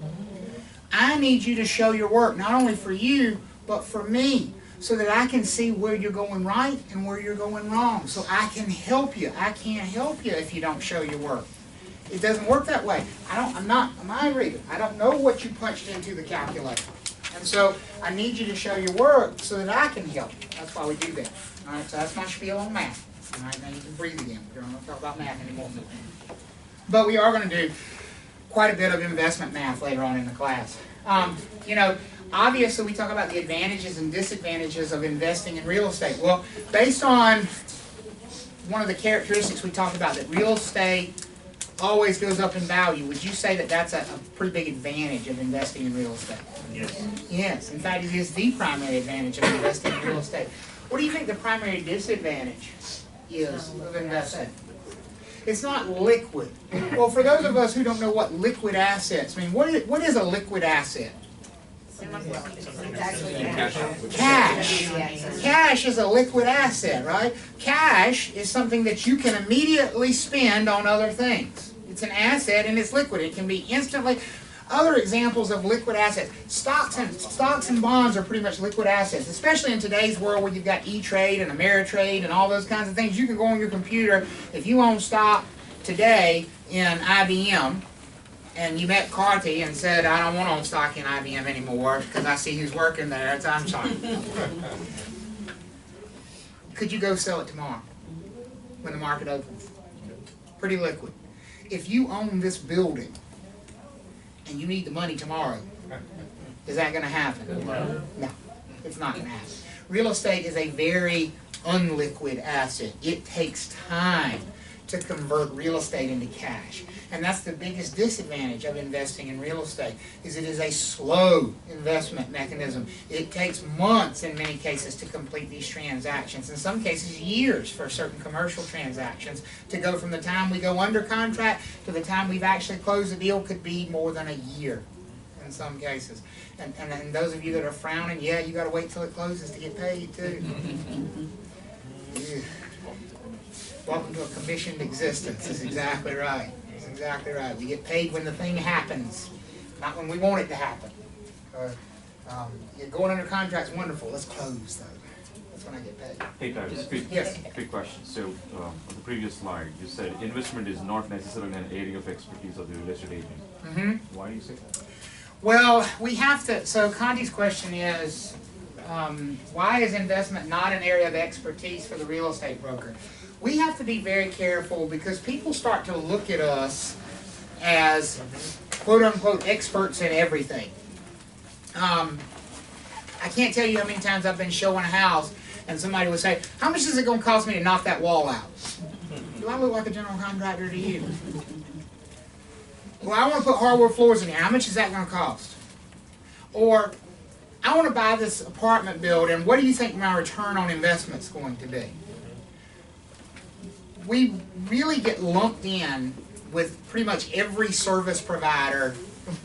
I need you to show your work, not only for you, but for me, so that I can see where you're going right and where you're going wrong. So I can help you. I can't help you if you don't show your work. It doesn't work that way. I'm not a mind reader. I don't know what you punched into the calculator. And so I need you to show your work so that I can help you. That's why we do that. All right, so that's my spiel on math. All right, now you can breathe again. We don't want to talk about math anymore. But we are going to do quite a bit of investment math later on in the class. You know, obviously we talk about the advantages and disadvantages of investing in real estate. Well, based on one of the characteristics we talked about, that real estate always goes up in value, would you say that that's a pretty big advantage of investing in real estate? Yes. Yes. In fact, it is the primary advantage of investing in real estate. What do you think the primary disadvantage is of investing? It's not liquid. Well, for those of us who don't know what liquid assets mean, what is a liquid asset? Cash. Cash is a liquid asset, right? Cash is something that you can immediately spend on other things. It's an asset and it's liquid. It can be instantly. Other examples of liquid assets. Stocks and bonds are pretty much liquid assets, especially in today's world where you've got E-Trade and Ameritrade and all those kinds of things. You can go on your computer. If you own stock today in IBM, and you met Carty and said, I don't want to own stock in IBM anymore because I see who's working there. I'm sorry. Could you go sell it tomorrow when the market opens? Pretty liquid. If you own this building, and you need the money tomorrow. Is that going to happen? No, it's not going to happen. Real estate is a very unliquid asset. It takes time to convert real estate into cash. And that's the biggest disadvantage of investing in real estate, is it is a slow investment mechanism. It takes months in many cases to complete these transactions. In some cases, years for certain commercial transactions. To go from the time we go under contract to the time we've actually closed the deal could be more than a year in some cases. And those of you that are frowning, yeah, you got to wait till it closes to get paid too. Yeah. Welcome to a commissioned existence. That's exactly right. That's exactly right. We get paid when the thing happens, not when we want it to happen. Going under contract's wonderful. Let's close though. That's when I get paid. Hey, Travis, Yes. quick question. So, on the previous slide, you said investment is not necessarily an area of expertise of the real estate agent. Mm-hmm. Why do you say that? Well, we have to, so Condi's question is, why is investment not an area of expertise for the real estate broker? We have to be very careful because people start to look at us as quote-unquote experts in everything. I can't tell you how many times I've been showing a house and somebody would say, how much is it going to cost me to knock that wall out? Do I look like a general contractor to you? Well, I want to put hardwood floors in here. How much is that going to cost? Or, I want to buy this apartment building. What do you think my return on investment is going to be? We really get lumped in with pretty much every service provider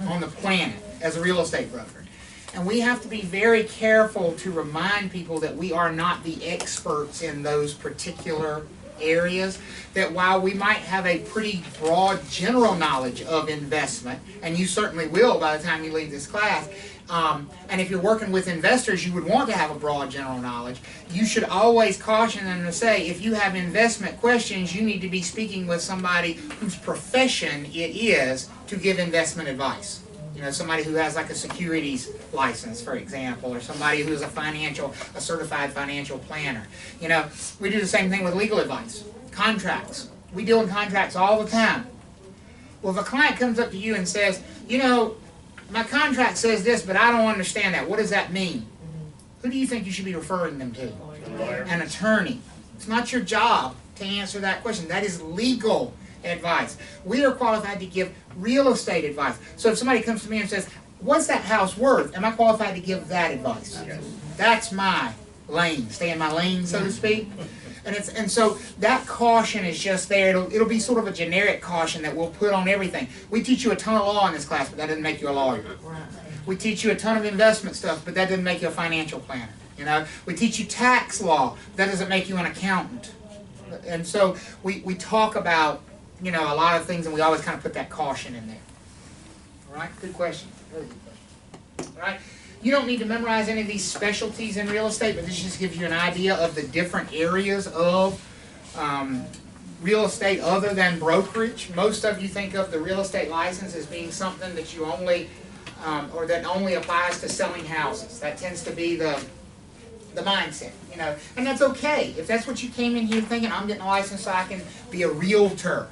on the planet as a real estate broker. And we have to be very careful to remind people that we are not the experts in those particular areas, that while we might have a pretty broad general knowledge of investment, and you certainly will by the time you leave this class, and if you're working with investors, you would want to have a broad general knowledge. You should always caution them to say, if you have investment questions, you need to be speaking with somebody whose profession it is to give investment advice. You know, somebody who has like a securities license, for example, or somebody who's a certified financial planner. You know, we do the same thing with legal advice. Contracts. We deal in contracts all the time. Well, if a client comes up to you and says, you know, my contract says this, but I don't understand that. What does that mean? Who do you think you should be referring them to? An attorney. It's not your job to answer that question. That is legal advice. We are qualified to give real estate advice. So if somebody comes to me and says, what's that house worth? Am I qualified to give that advice? Yes. That's my lane. Stay in my lane, so to speak. And so that caution is just there. It'll be sort of a generic caution that we'll put on everything. We teach you a ton of law in this class, but that doesn't make you a lawyer. We teach you a ton of investment stuff, but that doesn't make you a financial planner. You know, we teach you tax law. That doesn't make you an accountant. And so we talk about, you know, a lot of things, and we always kind of put that caution in there. All right, good question. Very good question. All right, you don't need to memorize any of these specialties in real estate, but this just gives you an idea of the different areas of real estate other than brokerage. Most of you think of the real estate license as being something that you only, or that only applies to selling houses. That tends to be the mindset, you know, and that's okay. If that's what you came in here thinking, I'm getting a license so I can be a realtor.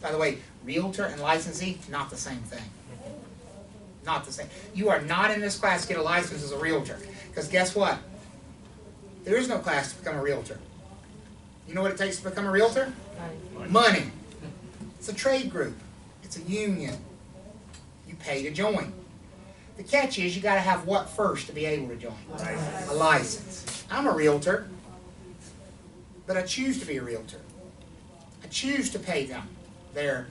By the way, realtor and licensee, not the same thing. Not the same. You are not in this class to get a license as a realtor. Because guess what? There is no class to become a realtor. You know what it takes to become a realtor? Money. It's a trade group. It's a union. You pay to join. The catch is you got to have what first to be able to join? A license. I'm a realtor, but I choose to be a realtor. I choose to pay them their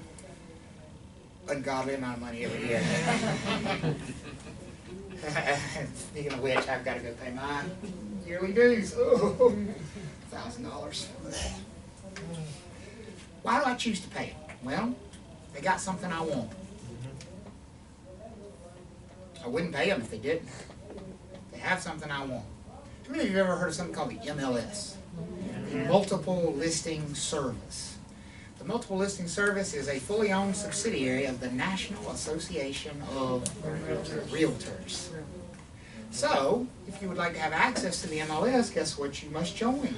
ungodly amount of money every year. Speaking of which, I've got to go pay my yearly dues. Oh, $1,000. Why do I choose to pay it? Well, they got something I want. I wouldn't pay them if they didn't. They have something I want. How many of you have ever heard of something called the MLS? The Multiple Listing Service. The Multiple Listing Service is a fully owned subsidiary of the National Association of Realtors. So, if you would like to have access to the MLS, guess what you must join?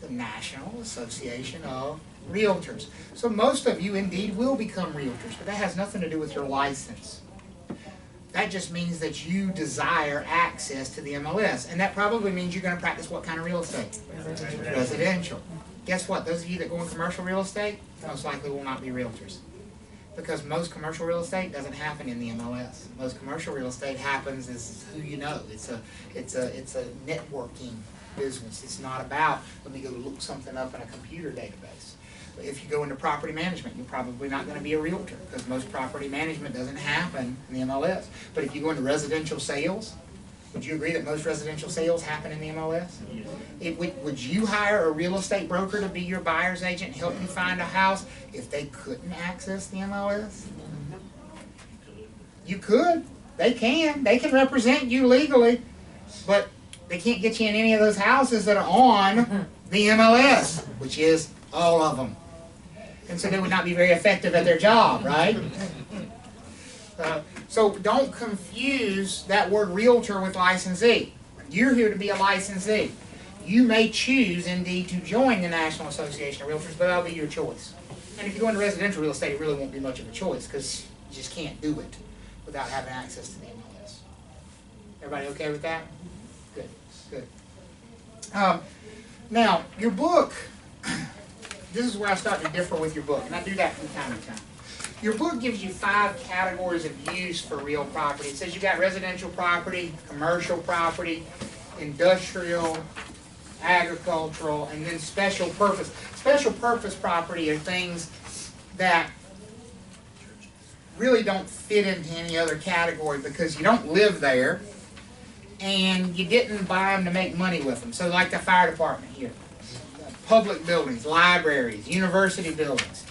The the National Association of Realtors. So most of you indeed will become realtors, but that has nothing to do with your license. That just means that you desire access to the MLS, and that probably means you're going to practice what kind of real estate? Residential. Guess what? Those of you that go in commercial real estate most likely will not be realtors, because most commercial real estate doesn't happen in the MLS. Most commercial real estate happens as who you know. It's a networking business. It's not about, let me go look something up in a computer database. If you go into property management, you're probably not going to be a realtor, because most property management doesn't happen in the MLS. But if you go into residential sales, would you agree that most residential sales happen in the MLS? Would you hire a real estate broker to be your buyer's agent and help you find a house if they couldn't access the MLS? You could. They can. They can represent you legally, but they can't get you in any of those houses that are on the MLS, which is all of them. And so they would not be very effective at their job, right? So don't confuse that word realtor with licensee. You're here to be a licensee. You may choose, indeed, to join the National Association of Realtors, but that'll be your choice. And if you go into residential real estate, it really won't be much of a choice, because you just can't do it without having access to the MLS. Everybody okay with that? Good, good. Now, your book, this is where I start to differ with your book, and I do that from time to time. Your book gives you 5 categories of use for real property. It says you've got residential property, commercial property, industrial, agricultural, and then special purpose. Special purpose property are things that really don't fit into any other category because you don't live there and you didn't buy them to make money with them. So like the fire department here, public buildings, libraries, university buildings,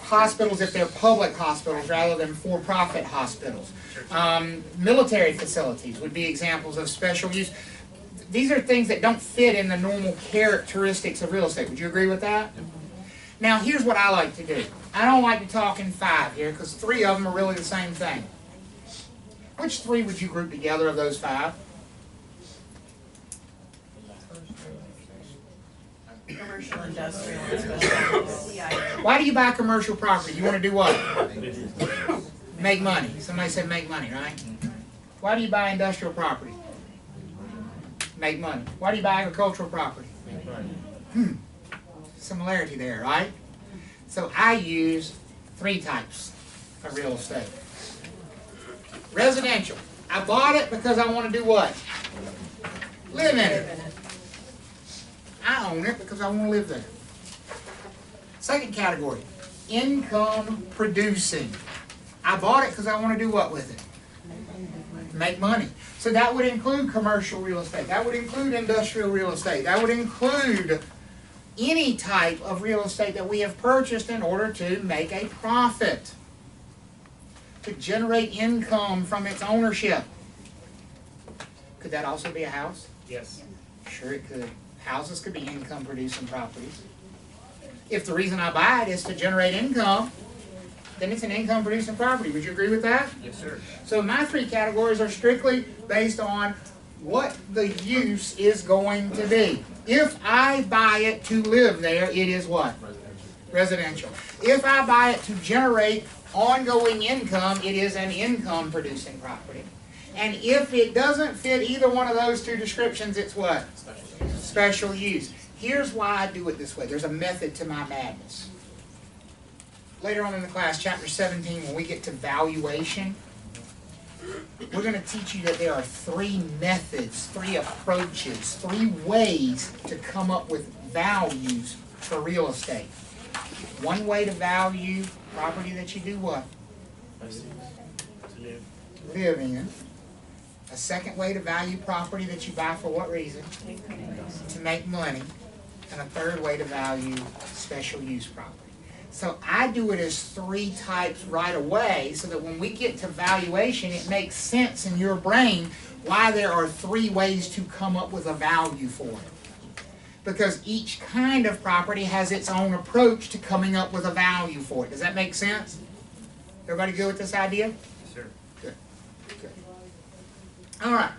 hospitals if they're public hospitals rather than for-profit hospitals. Military facilities would be examples of special use. These are things that don't fit in the normal characteristics of real estate. Would you agree with that? Now here's what I like to do. I don't like to talk in 5 here because 3 of them are really the same thing. Which 3 would you group together of those 5? Commercial, industrial, and special. Why do you buy commercial property? You want to do what? Make money. Somebody said make money, right? Why do you buy industrial property? Make money. Why do you buy agricultural property? Similarity there, right? So I use 3 types of real estate. Residential. I bought it because I want to do what? Live in it. I own it because I want to live there. Second category, income producing. I bought it because I want to do what with it? Make money. So that would include commercial real estate. That would include industrial real estate. That would include any type of real estate that we have purchased in order to make a profit, to generate income from its ownership. Could that also be a house? Yes. Sure it could. Houses could be income producing properties. If the reason I buy it is to generate income, then it's an income producing property. Would you agree with that? Yes, sir. So my 3 categories are strictly based on what the use is going to be. If I buy it to live there, it is what? Residential. If I buy it to generate ongoing income, it is an income producing property. And if it doesn't fit either one of those 2 descriptions, it's what? Special use. Here's why I do it this way. There's a method to my madness. Later on in the class, chapter 17, when we get to valuation, we're going to teach you that there are 3 methods, 3 approaches, 3 ways to come up with values for real estate. One way to value property that you do what? Live in. A second way to value property that you buy for what reason? To make money. And a third way to value special use property. So I do it as 3 types right away so that when we get to valuation, it makes sense in your brain why there are 3 ways to come up with a value for it. Because each kind of property has its own approach to coming up with a value for it. Does that make sense? Everybody good with this idea? Yes, sir. Good. Good. All right.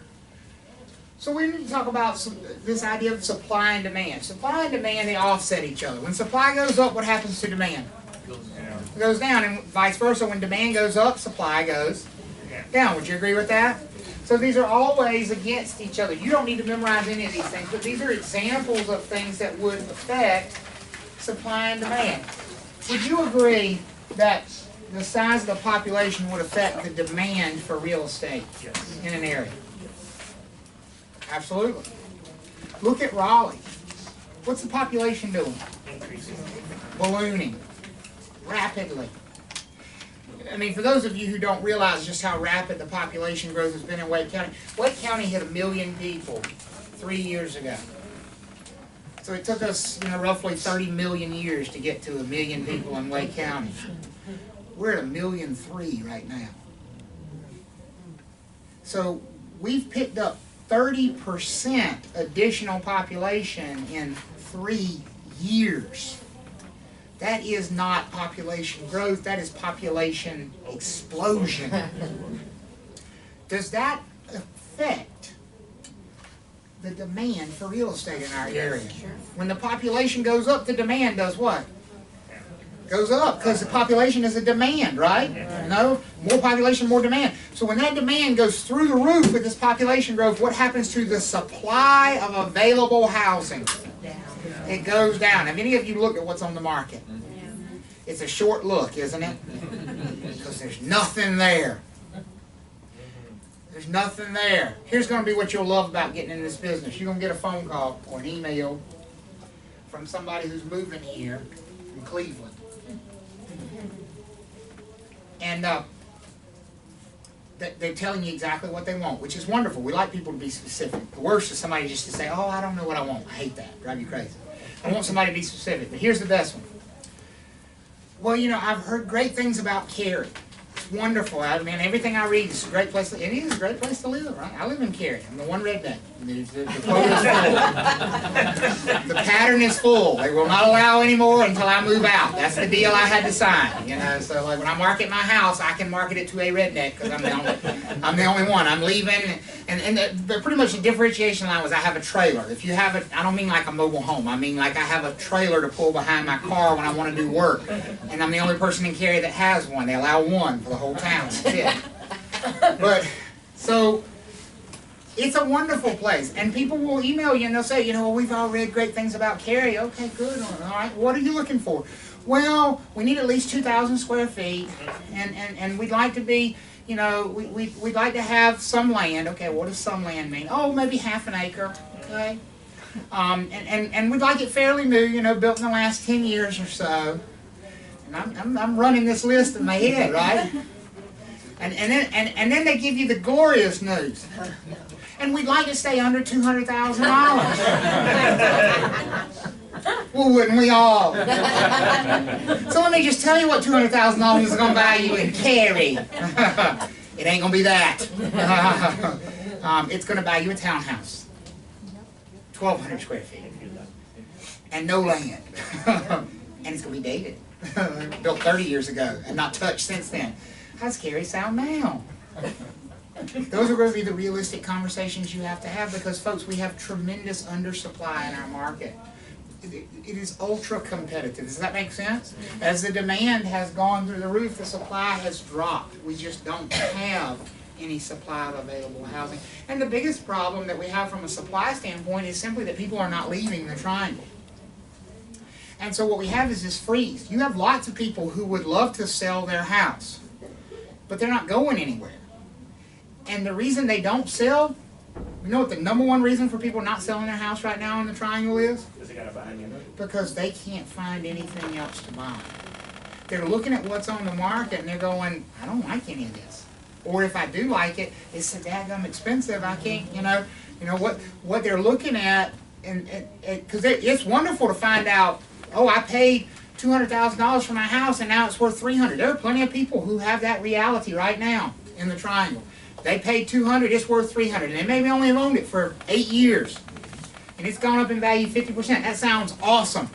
So we need to talk about this idea of supply and demand. Supply and demand, they offset each other. When supply goes up, what happens to demand? It goes down, and vice versa. When demand goes up, supply goes down. Would you agree with that? So these are always against each other. You don't need to memorize any of these things, but these are examples of things that would affect supply and demand. Would you agree that the size of the population would affect the demand for real estate in an area? Absolutely. Look at Raleigh. What's the population doing? Increasing. Ballooning. Rapidly. I mean, for those of you who don't realize just how rapid the population growth has been in Wake County, Wake County hit 1 million people 3 years ago. So it took us, roughly 30 million years to get to 1 million people in Wake County. We're at 1.3 million right now. So we've picked up 30% additional population in 3 years. That is not population growth, that is population explosion. Does that affect the demand for real estate in our area? When the population goes up, the demand does what? Goes up, because the population is a demand, right? More population, more demand. So when that demand goes through the roof with this population growth, what happens to the supply of available housing? It goes down. Have any of you looked at what's on the market? It's a short look, isn't it? Because there's nothing there. There's nothing there. Here's going to be what you'll love about getting in this business. You're going to get a phone call or an email from somebody who's moving here from Cleveland. And they're telling you exactly what they want, which is wonderful. We like people to be specific. The worst is somebody just to say, oh, I don't know what I want. I hate that. Drive you crazy. I want somebody to be specific. But here's the best one. Well, I've heard great things about Cary. It's wonderful. I mean, everything I read is a great place to live. It is a great place to live, right? I live in Cary. I'm the one redneck. The quote is full. The pattern is full. They will not allow any more until I move out. That's the deal I had to sign. So like when I market my house, I can market it to a redneck because I'm the only one. I'm leaving, and pretty much the differentiation line was I have a trailer. If you have I don't mean like a mobile home. I mean like I have a trailer to pull behind my car when I want to do work, and I'm the only person in Cary that has one. They allow one for the whole town. That's it. But so. It's a wonderful place, and people will email you and they'll say, well, we've all read great things about Cary. Okay, good. All right. What are you looking for? Well, we need at least 2,000 square feet, and we'd like to be, we'd like to have some land. Okay, what does some land mean? Oh, maybe half an acre. Okay, and we'd like it fairly new, built in the last 10 years or so. And I'm running this list in my head, right? And then they give you the glorious news. And we'd like to stay under $200,000. Well, wouldn't we all? So let me just tell you what $200,000 is going to buy you in Cary. It ain't going to be that. It's going to buy you a townhouse. 1,200 square feet. And no land. And it's going to be dated. Built 30 years ago and not touched since then. How's Cary sound now? Those are going to be the realistic conversations you have to have because, folks, we have tremendous undersupply in our market. It is ultra competitive. Does that make sense? As the demand has gone through the roof, the supply has dropped. We just don't have any supply of available housing. And the biggest problem that we have from a supply standpoint is simply that people are not leaving the triangle. And so what we have is this freeze. You have lots of people who would love to sell their house, but they're not going anywhere. And the reason they don't sell, you know what the number one reason for people not selling their house right now in the triangle is? Because they can't find anything else to buy. They're looking at what's on the market and they're going, I don't like any of this. Or if I do like it, it's so daggum expensive, I can't, what they're looking at, and because it's wonderful to find out, oh, I paid $200,000 for my house and now it's worth $300,000. There are plenty of people who have that reality right now in the triangle. They paid $200,000, it's worth $300,000, and they maybe only owned it for 8 years, and it's gone up in value 50%. That sounds awesome.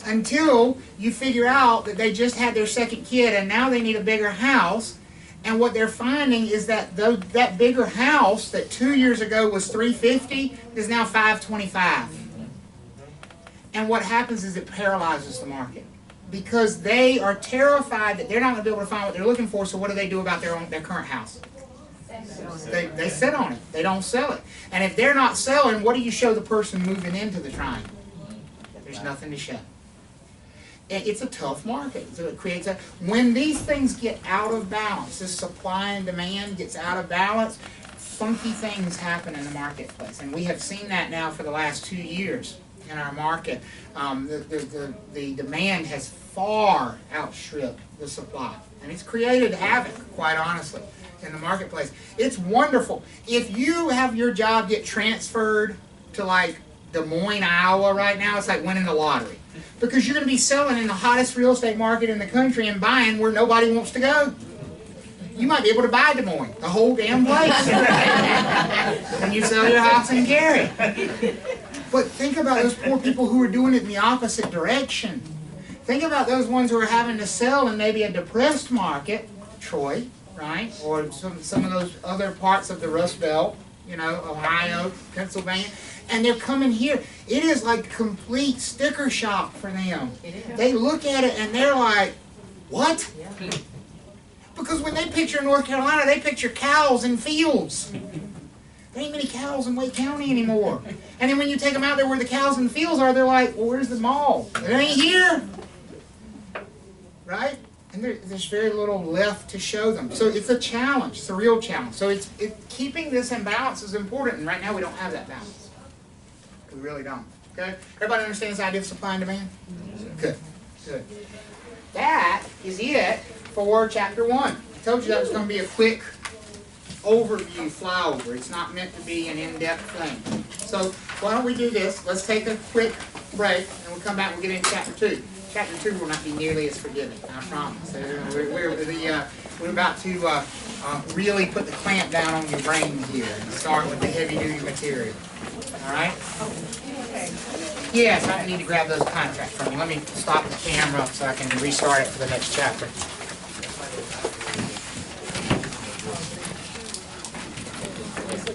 Until you figure out that they just had their second kid and now they need a bigger house, And what they're finding is that that bigger house that 2 years ago was $350 is now $525. And what happens is it paralyzes the market because they are terrified that they're not going to be able to find what they're looking for. So what do they do about their current house? They sit on it. They don't sell it. And if they're not selling, what do you show the person moving into the triangle? There's nothing to show. It's a tough market. So it creates when these things get out of balance, this supply and demand gets out of balance, funky things happen in the marketplace. And we have seen that now for the last 2 years in our market. The demand has far outstripped the supply. And it's created havoc, quite honestly, in the marketplace. It's wonderful. If you have your job get transferred to like Des Moines, Iowa right now, it's like winning the lottery. Because you're going to be selling in the hottest real estate market in the country and buying where nobody wants to go. You might be able to buy Des Moines, the whole damn place. And you sell your house in Gary. But think about those poor people who are doing it in the opposite direction. Think about those ones who are having to sell in maybe a depressed market, Troy, right? Or some of those other parts of the Rust Belt, you know, Ohio, Pennsylvania. And they're coming here. It is like complete sticker shock for them. They look at it and they're like, what? Because when they picture North Carolina, they picture cows and fields. There ain't many cows in Wake County anymore. And then when you take them out there where the cows and the fields are, they're like, well, where's the mall? It ain't here. Right? And there's very little left to show them. So it's a challenge. It's a real challenge. So it's keeping this in balance is important. And right now we don't have that balance. We really don't. Okay? Everybody understands the idea of supply and demand? Good. Good. That is it for chapter 1. I told you that was going to be a quick overview, flyover. It's not meant to be an in-depth thing. So why don't we do this? Let's take a quick break, and we'll come back and we'll get into chapter 2. Chapter 2 will not be nearly as forgiving, I promise. We're about to really put the clamp down on your brain here and start with the heavy-duty material. All right? Yes, I need to grab those contracts from you. Let me stop the camera so I can restart it for the next chapter.